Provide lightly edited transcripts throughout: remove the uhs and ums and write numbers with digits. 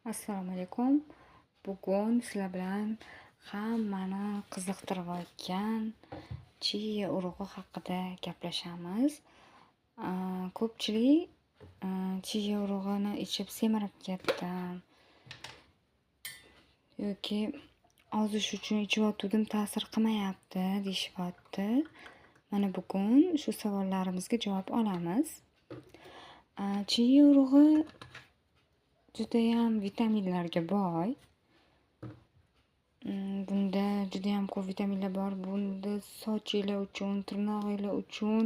Assalomu alaykum. Bugun sizlar bilan hammani qiziqtirayotgan chia urug'i haqida gaplashamiz. Ko'pchilik chia urug'ini ichib semirib ketdim yoki ozish uchun ichayotgandim, ta'sir qilmayapti deyishyapti. Mana bugun shu savollarimizga javob olamiz. Chia urug'i judayam vitaminlarga boy. Bunda judayam ko'p vitaminlar bor. Bunda sochinglar uchun, tirnog'inglar uchun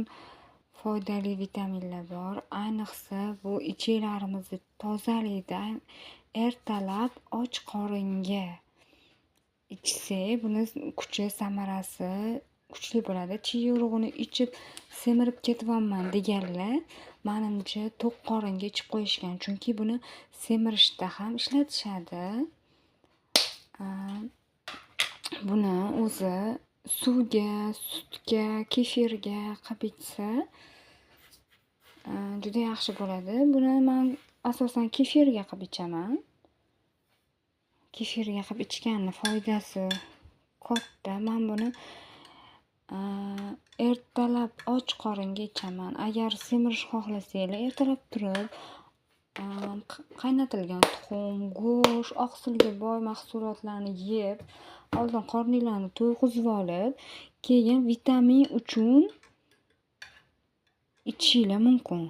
foydali vitaminlar bor. Ayniqsa bu ichaklarimizni tozalaydi. Ertalab och qoringa ichsak, buni kuchi, samarasi kuchli bo'ladi. Chia urug'ini ichib semirib ketyapman deganlar menimcha to'q qoringa ichib qo'yishgan, chunki buni semirishda ham ishlatishadi. Buni o'zi suvga, sutga, kefirga qilib ichsa juda yaxshi bo'ladi. Buni men asosan kefirga qilib ichaman. Kefirga qilib ichganning foydasi katta. Men buni ertalab och qoringa ichaman. Agar semirish xohlasanglar, ertalab turib qaynatilgan tuxum, go'sht, oqsilga boy mahsulotlarni yeb, oldin qorninglarni to'yg'izib olib, keyin vitamin uchun ichishingiz mumkin.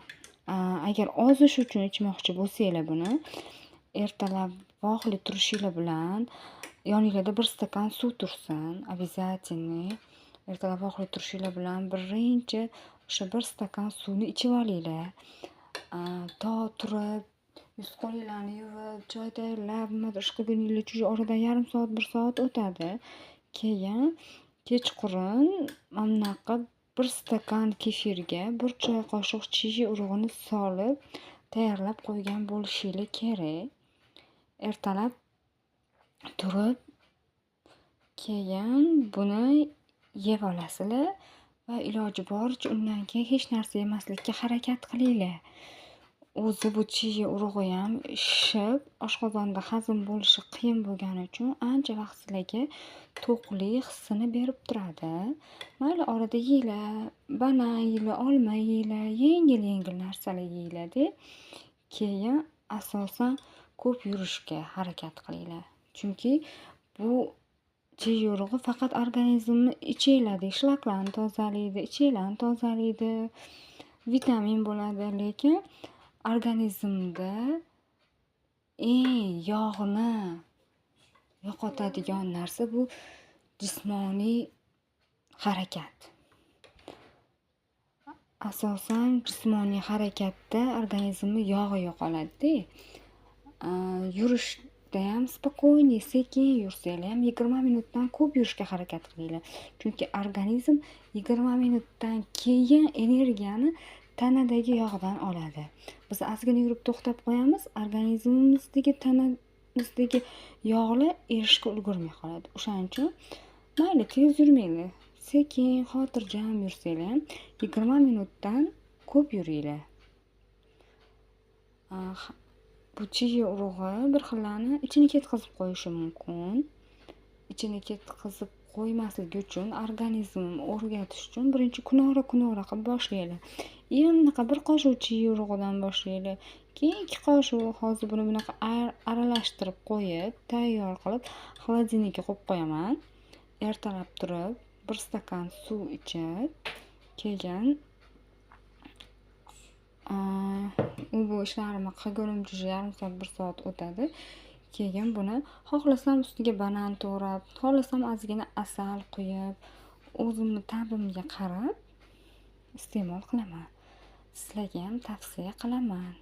Agar ozish uchun ichmoqchi bo'lsanglar, buni ertalab voqli turishinglar bilan yoningizda 1 stakan suv tursin, обязательно. Ertalab voqli turishinglar bilan birinchi o'sha 1 stakan suvni ichib olinglar. To turib yuz qo'linglarni yuvib, choy tayyorlab, nima ish qilguninglar uchun oradan yarim soat, 1 soat o'tadi. Keyin kechqurun mana bunaqa 1 stakan kefirga 1 choy qoshiq chia urug'ini solib tayyorlab qo'ygan bo'lishingiz kerak. Ertalab turib keyin buni yeb olasizlar va iloji boricha undan keyin hech narsa yemaslikka harakat qilinglar. O'zi bu chia urug'i ham shishib, oshqozonda hazm bo'lishi qiyin bo'lgani uchun ancha vaqt sizlarga to'qlik hissini berib turadi. Mayli orada yeylar, banan yeylar, olma yeylar, yengil narsalar yeylar-da. Keyin asosan ko'p yurishga harakat qilinglar. Chunki bu chia urug'i faqat organizmni ichaklarda shlaklarni tozalaydi, ichaklarni tozalaydi, vitamin bo'ladi, lekin organizmda eng yog'ni yo'qotadigan narsa bu jismoniy harakat. Asosan jismoniy harakatda organizmning yog'i yo'qoladi-da. Yurishda ham spokойный, sekin yursanglar ham 20 minutdan ko'p yurishga harakat qilinglar. Chunki organizm 20 minutdan keyin energiyani tanadagi yog'dan oladi. Biz ozgina yurib to'xtab qo'yamiz, organizmimizdagi tanamizdagi yog'lar erishga ulgurmay qoladi. O'shaning uchun mayli tez yurmanglar, sekin, xotirjam yursanglar ham 20 minutdan ko'p yuringlar. Bu chia urug'i bir xillarni ichini ketkazib qo'yishi mumkin. Ichini ketkazib qo'ymasligi uchun organizm o'rgatish uchun birinchi kunora qilib boshlanglar. Anaqa 1 qoshiq chia urug'idan boshlanglar. Keyin 2 qoshiq, hozir buni bunaqa aralashtirib qo'yib, tayyor qilib xolodilnikka qo'yib qo'yaman. Ertalab turib 1 stakan suv ichib, keyin bu ishlarimni qilgunimcha yarim soat, 1 soat o'tadi. Keyin buni xohlasam ustiga banan to'g'rab, xohlasam ozgina asal quyib, o'zimni ta'bimga qarab iste'mol qilaman. Sizlarga ham tavsiya qilaman.